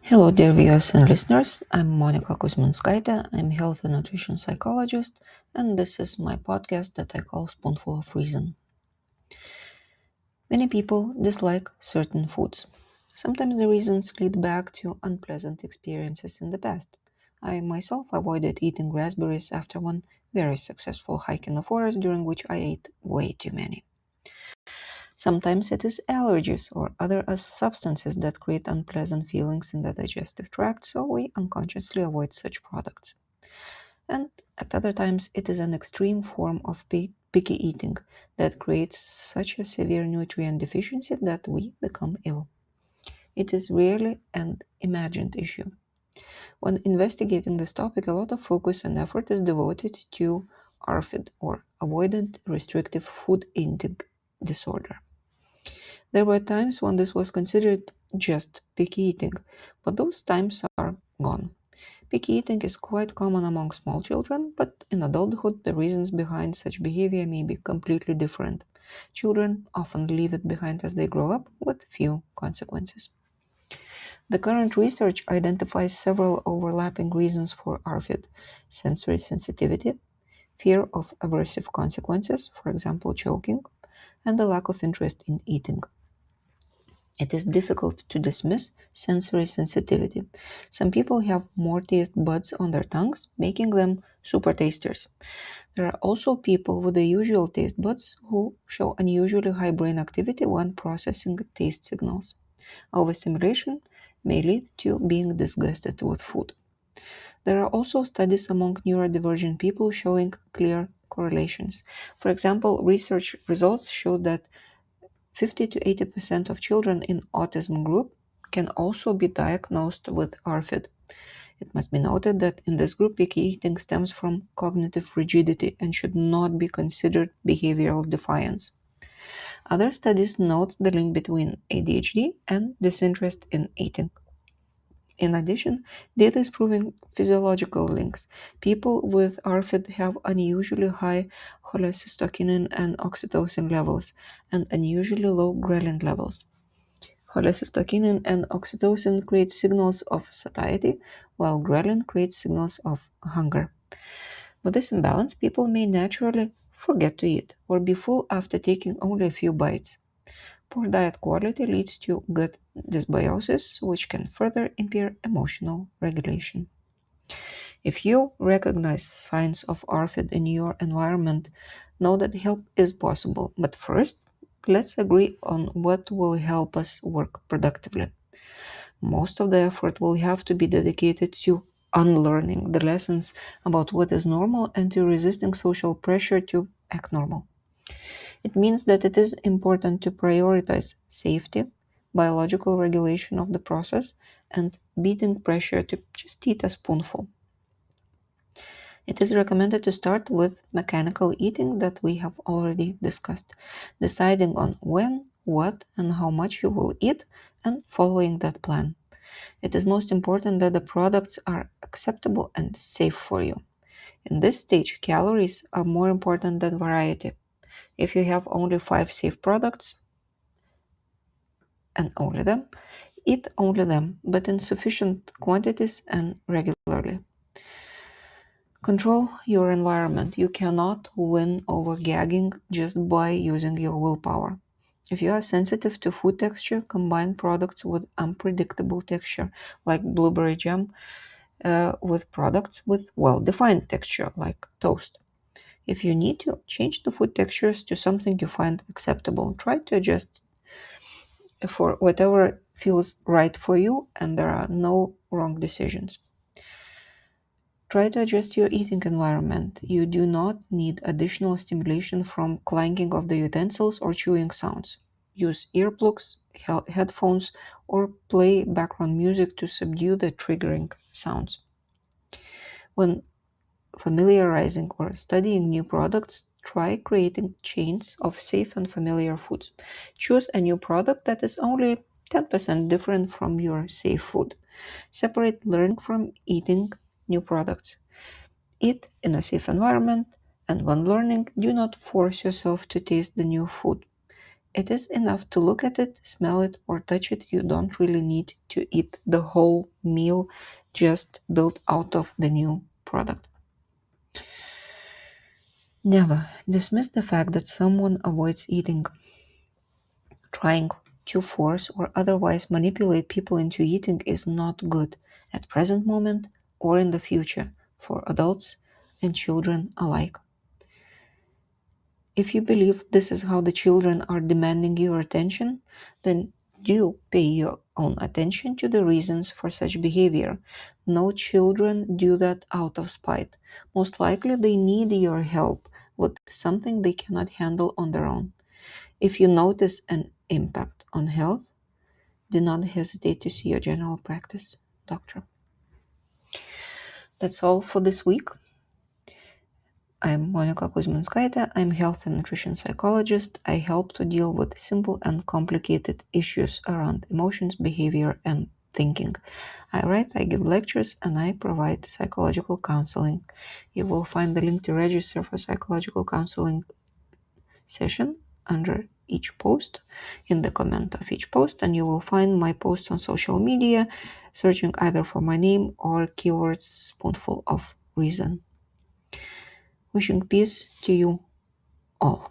Hello, dear viewers and listeners. I'm Monica Kuzminskaite. I'm health and nutrition psychologist, and this is my podcast that I call Spoonful of Reason. Many people dislike certain foods. Sometimes the reasons lead back to unpleasant experiences in the past. I myself avoided eating raspberries after one very successful hike in the forest during which I ate way too many. Sometimes it is allergies or other substances that create unpleasant feelings in the digestive tract, so we unconsciously avoid such products. And at other times, it is an extreme form of picky eating that creates such a severe nutrient deficiency that we become ill. It is rarely an imagined issue. When investigating this topic, a lot of focus and effort is devoted to ARFID, or Avoidant Restrictive Food Intake Disorder. There were times when this was considered just picky eating, but those times are gone. Picky eating is quite common among small children, but in adulthood, the reasons behind such behavior may be completely different. Children often leave it behind as they grow up with few consequences. The current research identifies several overlapping reasons for ARFID: sensory sensitivity, fear of aversive consequences, for example, choking, and the lack of interest in eating. It is difficult to dismiss sensory sensitivity. Some people have more taste buds on their tongues, making them super tasters. There are also people with the usual taste buds who show unusually high brain activity when processing taste signals. Overstimulation may lead to being disgusted with food. There are also studies among neurodivergent people showing clear correlations. For example, research results show that 50 to 80% of children in autism group can also be diagnosed with ARFID. It must be noted that in this group, picky eating stems from cognitive rigidity and should not be considered behavioral defiance. Other studies note the link between ADHD and disinterest in eating. In addition, data is proving physiological links. People with ARFID have unusually high cholecystokinin and oxytocin levels and unusually low ghrelin levels. Cholecystokinin and oxytocin create signals of satiety, while ghrelin creates signals of hunger. With this imbalance, people may naturally forget to eat or be full after taking only a few bites. Poor diet quality leads to gut dysbiosis, which can further impair emotional regulation. If you recognize signs of ARFID in your environment, know that help is possible. But first, let's agree on what will help us work productively. Most of the effort will have to be dedicated to unlearning the lessons about what is normal and to resisting social pressure to act normal. It means that it is important to prioritize safety, biological regulation of the process, and beating pressure to just eat a spoonful. It is recommended to start with mechanical eating that we have already discussed, deciding on when, what, and how much you will eat, and following that plan. It is most important that the products are acceptable and safe for you. In this stage, calories are more important than variety. If you have only 5 safe products, and only them, eat only them, but in sufficient quantities and regularly. Control your environment. You cannot win over gagging just by using your willpower. If you are sensitive to food texture, combine products with unpredictable texture, like blueberry jam, with products with well-defined texture, like toast. If you need to change the food textures to something you find acceptable, try to adjust for whatever feels right for you, and there are no wrong decisions. Try to adjust your eating environment. You do not need additional stimulation from clanking of the utensils or chewing sounds. Use earplugs, headphones, or play background music to subdue the triggering sounds. When familiarizing or studying new products, try creating chains of safe and familiar foods. Choose a new product that is only 10% different from your safe food. Separate learning from eating new products. Eat in a safe environment, and when learning, do not force yourself to taste the new food. It is enough to look at it, smell it, or touch it. You don't really need to eat the whole meal just built out of the new product. Never dismiss the fact that someone avoids eating. Trying to force or otherwise manipulate people into eating is not good at present moment or in the future for adults and children alike. If you believe this is how the children are demanding your attention, then do pay your own attention to the reasons for such behavior. No children do that out of spite. Most likely they need your help with something they cannot handle on their own. If you notice an impact on health, do not hesitate to see your general practice doctor. That's all for this week. I'm Monica Kuzminskaite. I'm health and nutrition psychologist. I help to deal with simple and complicated issues around emotions, behavior, and thinking. I write, I give lectures, and I provide psychological counseling. You will find the link to register for psychological counseling session under each post, in the comment of each post, and you will find my posts on social media, searching either for my name or keywords Spoonful of Reason. Wishing peace to you all.